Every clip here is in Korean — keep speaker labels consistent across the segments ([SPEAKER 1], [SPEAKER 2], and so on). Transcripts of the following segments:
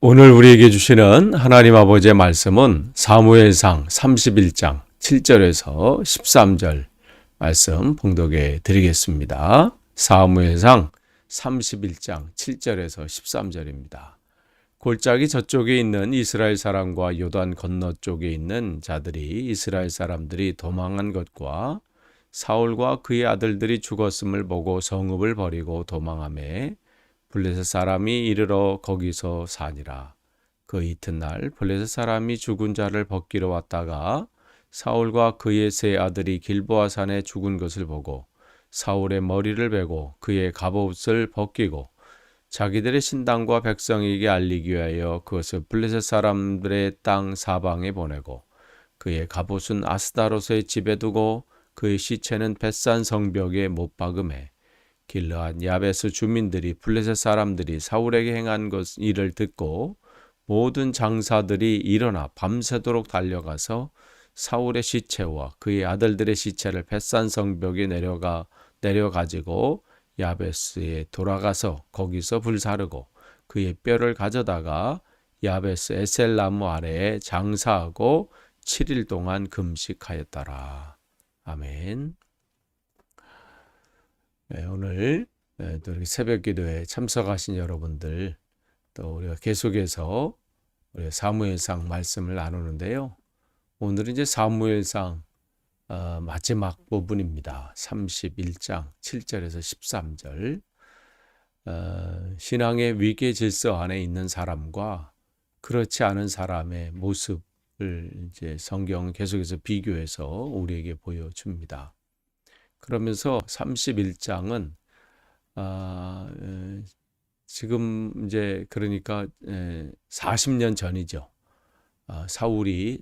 [SPEAKER 1] 오늘 우리에게 주시는 하나님 아버지의 말씀은 사무엘상 31장 7절에서 13절 말씀 봉독해 드리겠습니다. 사무엘상 31장 7절에서 13절입니다. 골짜기 저쪽에 있는 이스라엘 사람과 요단 건너쪽에 있는 자들이 이스라엘 사람들이 도망한 것과 사울과 그의 아들들이 죽었음을 보고 성읍을 버리고 도망하매 블레셋 사람이 이르러 거기서 사니라. 그 이튿날 블레셋 사람이 죽은 자를 벗기러 왔다가 사울과 그의 세 아들이 길보아 산에 죽은 것을 보고 사울의 머리를 베고 그의 갑옷을 벗기고 자기들의 신당과 백성에게 알리기 위하여 그것을 블레셋 사람들의 땅 사방에 보내고 그의 갑옷은 아스다롯의 집에 두고 그의 시체는 벳산 성벽에 못 박음해 길르앗 야베스 주민들이 블레셋 사람들이 사울에게 행한 일을 듣고 모든 장사들이 일어나 밤새도록 달려가서 사울의 시체와 그의 아들들의 시체를 벳산 성벽에 내려가지고 야베스에 돌아가서 거기서 불사르고 그의 뼈를 가져다가 야베스 에셀 나무 아래에 장사하고 7일 동안 금식하였더라. 아멘. 네, 오늘 또 이렇게 새벽 기도에 참석하신 여러분들, 또 우리가 계속해서 우리 사무엘상 말씀을 나누는데요. 오늘은 이제 사무엘상 마지막 부분입니다. 31장 7절에서 13절. 신앙의 위계 질서 안에 있는 사람과 그렇지 않은 사람의 모습을 이제 성경은 계속해서 비교해서 우리에게 보여줍니다. 그러면서 31장은 지금 이제 그러니까 40년 전이죠. 사울이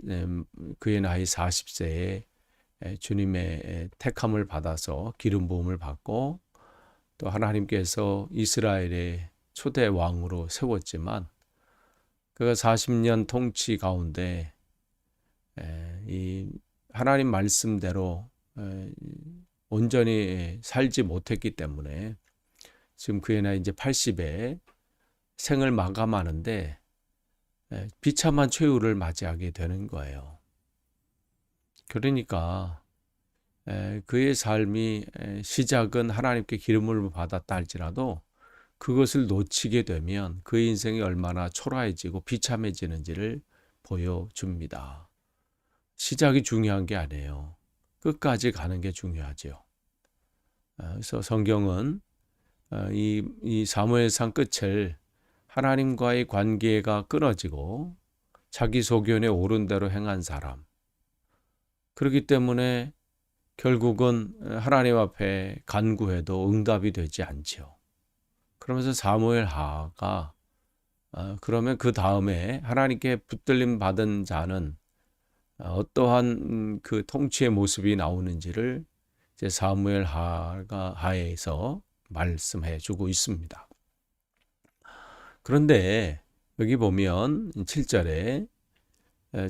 [SPEAKER 1] 그의 나이 40세에 주님의 택함을 받아서 기름 부음을 받고 또 하나님께서 이스라엘의 초대 왕으로 세웠지만 그가 40년 통치 가운데 이 하나님 말씀대로 온전히 살지 못했기 때문에 지금 그의 나이 이제 80에 생을 마감하는데 비참한 최후를 맞이하게 되는 거예요. 그러니까 그의 삶이 시작은 하나님께 기름을 받았다 할지라도 그것을 놓치게 되면 그의 인생이 얼마나 초라해지고 비참해지는지를 보여줍니다. 시작이 중요한 게 아니에요. 끝까지 가는 게 중요하죠. 그래서 성경은 이 사무엘상 끝을 하나님과의 관계가 끊어지고 자기 소견에 옳은 대로 행한 사람, 그렇기 때문에 결국은 하나님 앞에 간구해도 응답이 되지 않죠. 그러면서 사무엘하가 그러면 그 다음에 하나님께 붙들림 받은 자는 어떠한 그 통치의 모습이 나오는지를 이제 사무엘하에서 말씀해 주고 있습니다. 그런데 여기 보면 7절에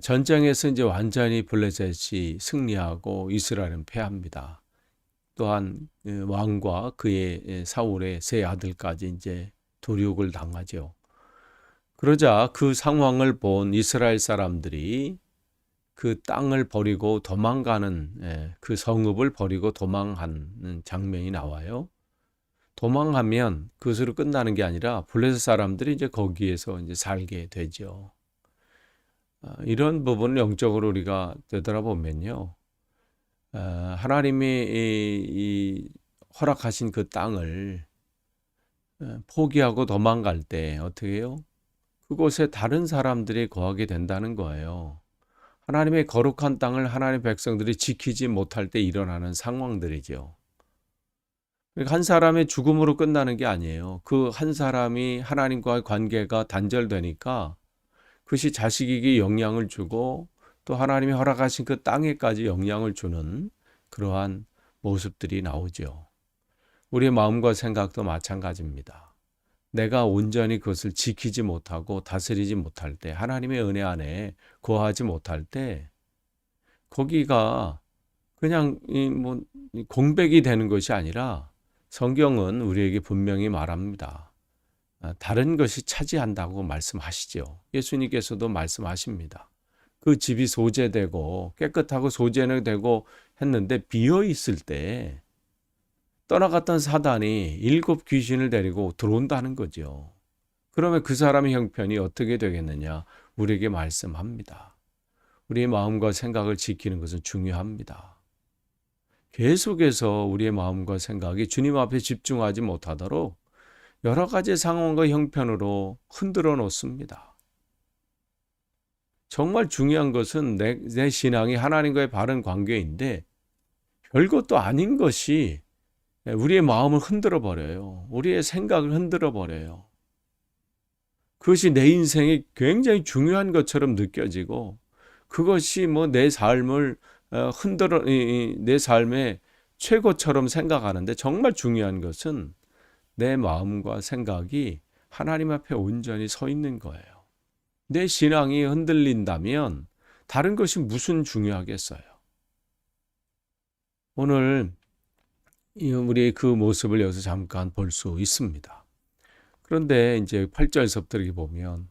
[SPEAKER 1] 전쟁에서 이제 완전히 블레셋이 승리하고 이스라엘은 패합니다. 또한 왕과 그의 사울의 세 아들까지 이제 도륙을 당하죠. 그러자 그 상황을 본 이스라엘 사람들이 그 땅을 버리고 도망가는 그 성읍을 버리고 도망하는 장면이 나와요. 도망하면 그것으로 끝나는 게 아니라 블레셋 사람들이 이제 거기에서 이제 살게 되죠. 이런 부분을 영적으로 우리가 되돌아보면요, 하나님이 이 허락하신 그 땅을 포기하고 도망갈 때 어떻게 해요? 그곳에 다른 사람들이 거하게 된다는 거예요. 하나님의 거룩한 땅을 하나님의 백성들이 지키지 못할 때 일어나는 상황들이죠. 그러니까 한 사람의 죽음으로 끝나는 게 아니에요. 그 한 사람이 하나님과의 관계가 단절되니까 그것이 자식에게 영향을 주고 또 하나님이 허락하신 그 땅에까지 영향을 주는 그러한 모습들이 나오죠. 우리의 마음과 생각도 마찬가지입니다. 내가 온전히 그것을 지키지 못하고 다스리지 못할 때, 하나님의 은혜 안에 거하지 못할 때 거기가 그냥 공백이 되는 것이 아니라 성경은 우리에게 분명히 말합니다. 다른 것이 차지한다고 말씀하시죠. 예수님께서도 말씀하십니다. 그 집이 소재되고 깨끗하고 소재는 되고 했는데 비어 있을 때 떠나갔던 사단이 7 귀신을 데리고 들어온다는 거죠. 그러면 그 사람의 형편이 어떻게 되겠느냐? 우리에게 말씀합니다. 우리의 마음과 생각을 지키는 것은 중요합니다. 계속해서 우리의 마음과 생각이 주님 앞에 집중하지 못하도록 여러 가지 상황과 형편으로 흔들어 놓습니다. 정말 중요한 것은 내 신앙이 하나님과의 바른 관계인데 별것도 아닌 것이 우리의 마음을 흔들어 버려요. 우리의 생각을 흔들어 버려요. 그것이 내 인생이 굉장히 중요한 것처럼 느껴지고 그것이 뭐 내 삶을 흔들어 내 삶의 최고처럼 생각하는데 정말 중요한 것은 내 마음과 생각이 하나님 앞에 온전히 서 있는 거예요. 내 신앙이 흔들린다면 다른 것이 무슨 중요하겠어요. 오늘 우리의 그 모습을 여기서 잠깐 볼 수 있습니다. 그런데 이제 8절서부터 이렇게 보면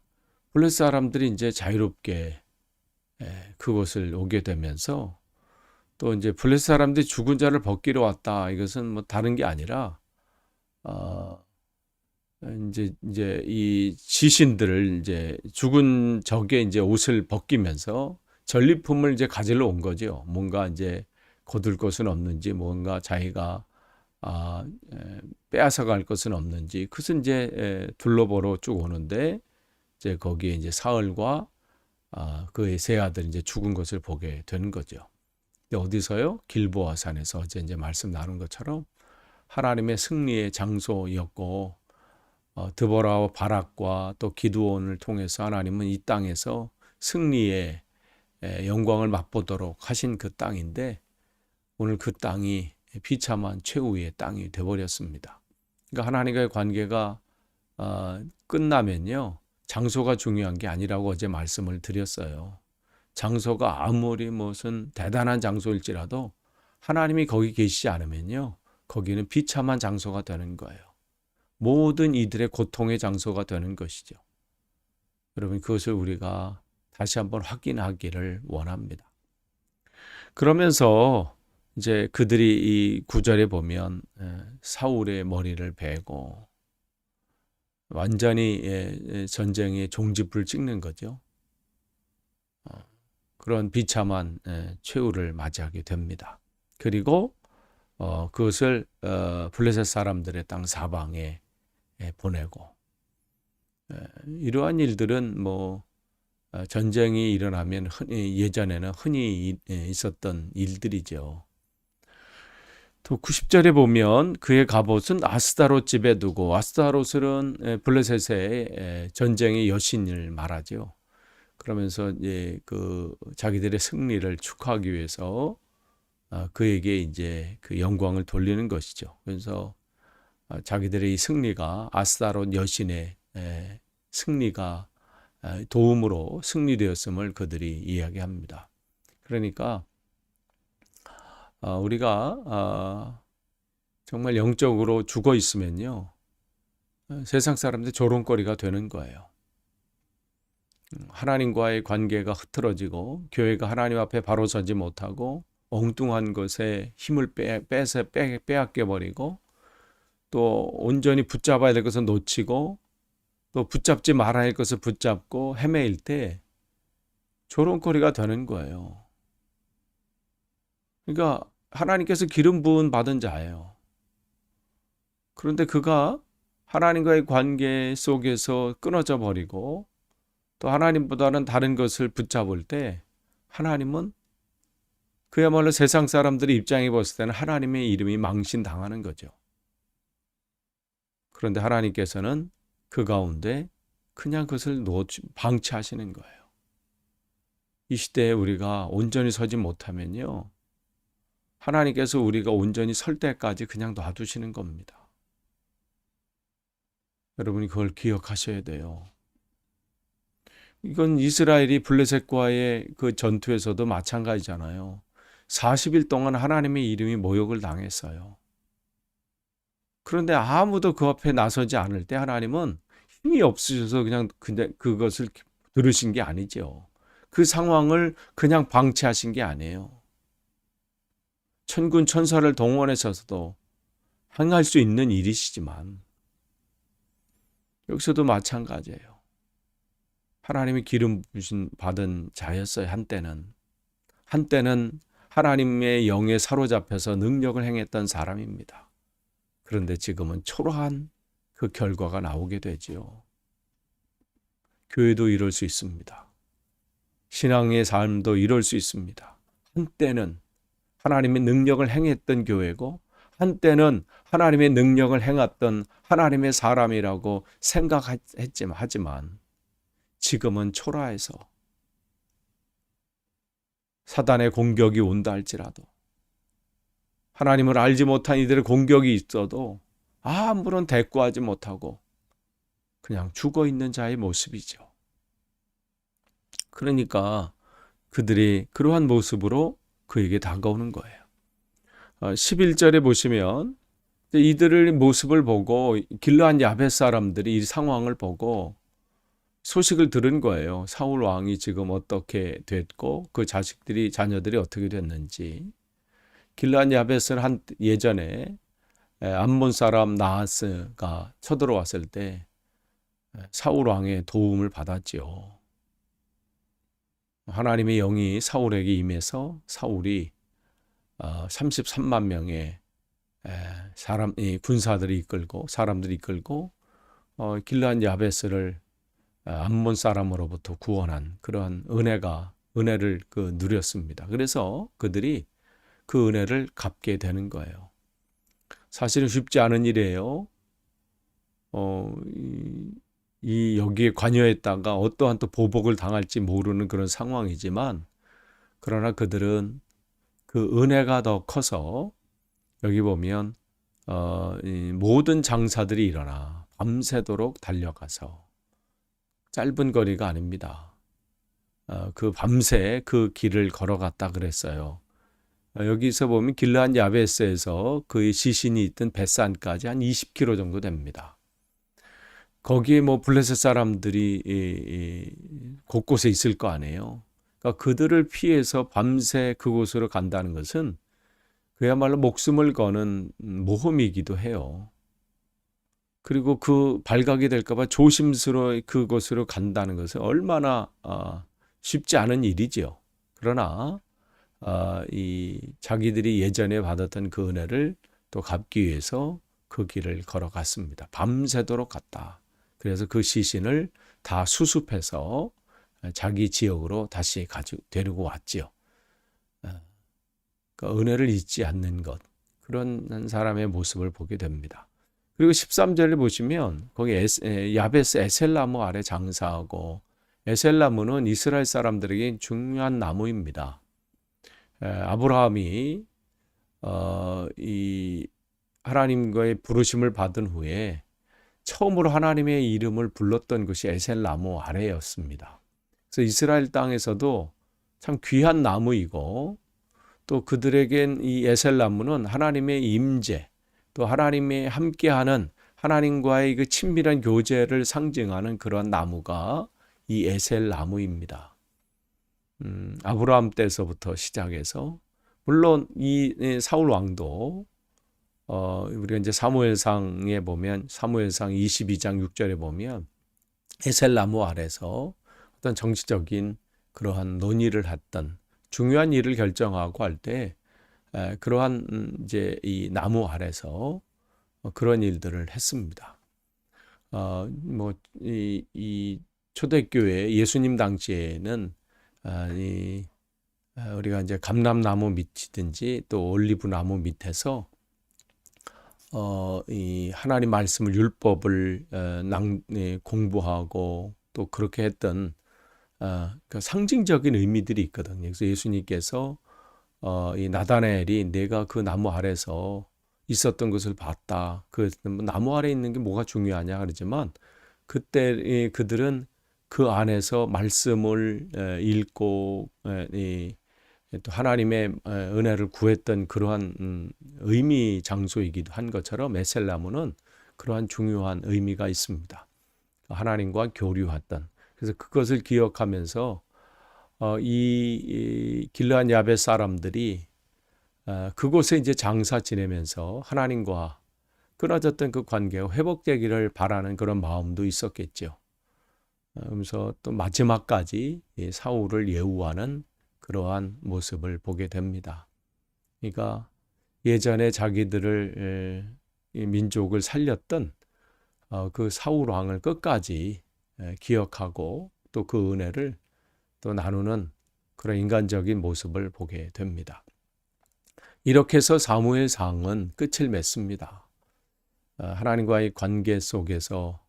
[SPEAKER 1] 블레셋 사람들이 이제 자유롭게 그곳을 오게 되면서 또 이제 블레셋 사람들이 죽은 자를 벗기러 왔다. 이것은 뭐 다른 게 아니라 이제 이 지신들을 이제 죽은 적의 이제 옷을 벗기면서 전리품을 이제 가지러 온 거죠. 뭔가 이제 거둘 것은 없는지, 뭔가 자기가 빼앗아 갈 것은 없는지, 그것은 이제 둘러보러 쭉 오는데 이제 거기에 이제 사흘과 그의 세 아들이 이제 죽은 것을 보게 되는 거죠. 근데 어디서요? 길보아 산에서 어제 이제 말씀 나눈 것처럼 하나님의 승리의 장소였고 드보라와 바락과 또 기드온을 통해서 하나님은 이 땅에서 승리의 영광을 맛보도록 하신 그 땅인데 오늘 그 땅이 비참한 최후의 땅이 되어버렸습니다. 그러니까 하나님과의 관계가 끝나면요. 장소가 중요한 게 아니라고 어제 말씀을 드렸어요. 장소가 아무리 무슨 대단한 장소일지라도 하나님이 거기 계시지 않으면요. 거기는 비참한 장소가 되는 거예요. 모든 이들의 고통의 장소가 되는 것이죠. 여러분 그것을 우리가 다시 한번 확인하기를 원합니다. 그러면서 이제 그들이 이 9절에 보면 사울의 머리를 베고 완전히 전쟁의 종지부를 찍는 거죠. 그런 비참한 최후를 맞이하게 됩니다. 그리고 그것을 블레셋 사람들의 땅 사방에 보내고 이러한 일들은 뭐 전쟁이 일어나면 예전에는 흔히 있었던 일들이죠. 또 90절에 보면 그의 갑옷은 아스타롯 집에 두고 아스타롯은 블레셋의 전쟁의 여신을 말하죠. 그러면서 이제 그 자기들의 승리를 축하하기 위해서 그에게 이제 그 영광을 돌리는 것이죠. 그래서 자기들의 이 승리가 아스타롯 여신의 승리가 도움으로 승리되었음을 그들이 이야기합니다. 그러니까 우리가 정말 영적으로 죽어 있으면요. 세상 사람들 조롱거리가 되는 거예요. 하나님과의 관계가 흐트러지고 교회가 하나님 앞에 바로 서지 못하고 엉뚱한 것에 힘을 빼앗겨 버리고 또 온전히 붙잡아야 될 것을 놓치고 또 붙잡지 말아야 할 것을 붙잡고 헤매일 때 조롱거리가 되는 거예요. 그러니까 하나님께서 기름 부은 받은 자예요. 그런데 그가 하나님과의 관계 속에서 끊어져 버리고 또 하나님보다는 다른 것을 붙잡을 때 하나님은 그야말로 세상 사람들의 입장에 봤을 때는 하나님의 이름이 망신당하는 거죠. 그런데 하나님께서는 그 가운데 그냥 그것을 방치하시는 거예요. 이 시대에 우리가 온전히 서지 못하면요. 하나님께서 우리가 온전히 설 때까지 그냥 놔두시는 겁니다. 여러분이 그걸 기억하셔야 돼요. 이건 이스라엘이 블레셋과의 그 전투에서도 마찬가지잖아요. 40일 동안 하나님의 이름이 모욕을 당했어요. 그런데 아무도 그 앞에 나서지 않을 때 하나님은 힘이 없으셔서 그냥 그것을 들으신 게 아니죠. 그 상황을 그냥 방치하신 게 아니에요. 천군 천사를 동원해서도 행할 수 있는 일이시지만 여기서도 마찬가지예요. 하나님이 기름 부신 받은 자였어요. 한때는 하나님의 영에 사로잡혀서 능력을 행했던 사람입니다. 그런데 지금은 초라한 그 결과가 나오게 되지요. 교회도 이럴 수 있습니다. 신앙의 삶도 이럴 수 있습니다. 한때는 하나님의 능력을 행했던 교회고 한때는 하나님의 능력을 행했던 하나님의 사람이라고 생각하지만 지금은 초라해서 사단의 공격이 온다 할지라도 하나님을 알지 못한 이들의 공격이 있어도 아무런 대꾸하지 못하고 그냥 죽어 있는 자의 모습이죠. 그러니까 그들이 그러한 모습으로 그에게 다가오는 거예요. 11절에 보시면 이들의 모습을 보고 길르앗 야벳 사람들이 이 상황을 보고 소식을 들은 거예요. 사울 왕이 지금 어떻게 됐고 그 자녀들이 어떻게 됐는지. 길르앗 야벳은 예전에 암몬 사람 나하스가 쳐들어왔을 때 사울 왕의 도움을 받았지요. 하나님의 영이 사울에게 임해서 사울이 33만 명의 군사들이 이끌고 사람들이 이끌고 길르앗 야베스를 암몬 사람으로부터 구원한 그러한 은혜를 누렸습니다. 그래서 그들이 그 은혜를 갚게 되는 거예요. 사실은 쉽지 않은 일이에요. 여기에 관여했다가 어떠한 또 보복을 당할지 모르는 그런 상황이지만 그러나 그들은 그 은혜가 더 커서 여기 보면 모든 장사들이 일어나 밤새도록 달려가서 짧은 거리가 아닙니다. 그 밤새 그 길을 걸어갔다 그랬어요. 여기서 보면 길르앗 야베스에서 그의 시신이 있던 벳산까지 한 20km 정도 됩니다. 거기에 블레셋 사람들이 곳곳에 있을 거 아니에요. 그러니까 그들을 피해서 밤새 그곳으로 간다는 것은 그야말로 목숨을 거는 모험이기도 해요. 그리고 그 발각이 될까 봐 조심스러워 그곳으로 간다는 것은 얼마나 쉽지 않은 일이죠. 그러나 자기들이 예전에 받았던 그 은혜를 또 갚기 위해서 그 길을 걸어갔습니다. 밤새도록 갔다. 그래서 그 시신을 다 수습해서 자기 지역으로 다시 데리고 왔지요. 그러니까 은혜를 잊지 않는 것, 그런 사람의 모습을 보게 됩니다. 그리고 13절을 보시면 거기 야베스 에셀나무 아래 장사하고, 에셀나무는 이스라엘 사람들에게 중요한 나무입니다. 아브라함이 이 하나님과의 부르심을 받은 후에 처음으로 하나님의 이름을 불렀던 것이 에셀나무 아래였습니다. 그래서 이스라엘 땅에서도 참 귀한 나무이고, 또 그들에겐 이 에셀나무는 하나님의 임재, 또 하나님의 함께하는 하나님과의 그 친밀한 교제를 상징하는 그런 나무가 이 에셀나무입니다. 아브라함 때서부터 시작해서, 물론 이 사울 왕도 우리가 이제 사무엘상에 보면, 사무엘상 22장 6절에 보면 에셀나무 아래서 어떤 정치적인 그러한 논의를 했던, 중요한 일을 결정하고 할 때 그러한 이제 이 나무 아래서 그런 일들을 했습니다. 이 초대교회 예수님 당시에는 우리가 이제 감람나무 밑이든지 또 올리브 나무 밑에서 이 하나님 말씀을, 율법을 공부하고 또 그렇게 했던 그 상징적인 의미들이 있거든요. 그래서 예수님께서 이 나다나엘이 내가 그 나무 아래서 있었던 것을 봤다. 그 나무 아래 있는 게 뭐가 중요하냐 그러지만, 그때 그들은 그 안에서 말씀을 읽고 또 하나님의 은혜를 구했던 그러한 의미 장소이기도 한 것처럼 에셀나무는 그러한 중요한 의미가 있습니다. 하나님과 교류했던, 그래서 그것을 기억하면서 이 길르앗 야벳 사람들이 그곳에 이제 장사 지내면서 하나님과 끊어졌던 그 관계가 회복되기를 바라는 그런 마음도 있었겠죠. 그래서 또 마지막까지 사울을 예우하는 그러한 모습을 보게 됩니다. 그러니까 예전에 자기들을 이 민족을 살렸던 그 사울 왕을 끝까지 기억하고 또 그 은혜를 또 나누는 그런 인간적인 모습을 보게 됩니다. 이렇게 해서 사무엘상은 끝을 맺습니다. 하나님과의 관계 속에서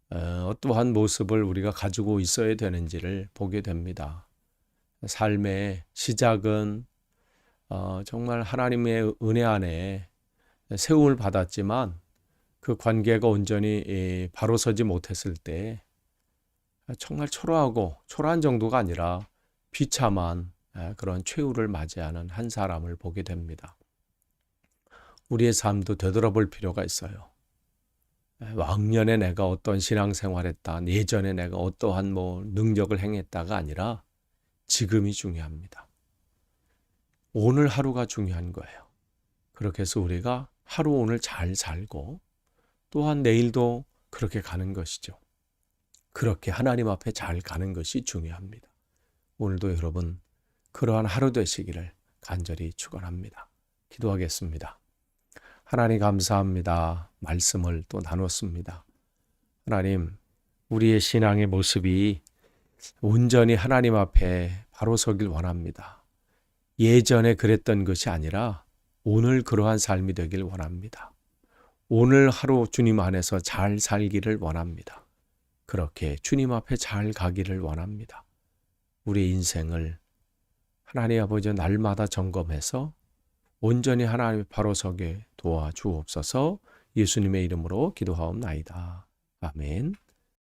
[SPEAKER 1] 어떠한 모습을 우리가 가지고 있어야 되는지를 보게 됩니다. 삶의 시작은 정말 하나님의 은혜 안에 세움을 받았지만 그 관계가 온전히 바로 서지 못했을 때 정말 초라한 정도가 아니라 비참한 그런 최후를 맞이하는 한 사람을 보게 됩니다. 우리의 삶도 되돌아볼 필요가 있어요. 왕년에 내가 어떤 신앙생활했다, 예전에 내가 어떠한 능력을 행했다가 아니라 지금이 중요합니다. 오늘 하루가 중요한 거예요. 그렇게 해서 우리가 하루 오늘 잘 살고 또한 내일도 그렇게 가는 것이죠. 그렇게 하나님 앞에 잘 가는 것이 중요합니다. 오늘도 여러분 그러한 하루 되시기를 간절히 축원합니다. 기도하겠습니다. 하나님 감사합니다. 말씀을 또 나눴습니다. 하나님, 우리의 신앙의 모습이 온전히 하나님 앞에 바로 서길 원합니다. 예전에 그랬던 것이 아니라 오늘 그러한 삶이 되길 원합니다. 오늘 하루 주님 안에서 잘 살기를 원합니다. 그렇게 주님 앞에 잘 가기를 원합니다. 우리의 인생을 하나님 아버지 날마다 점검해서 온전히 하나님 바로 서게 도와주옵소서. 예수님의 이름으로 기도하옵나이다. 아멘.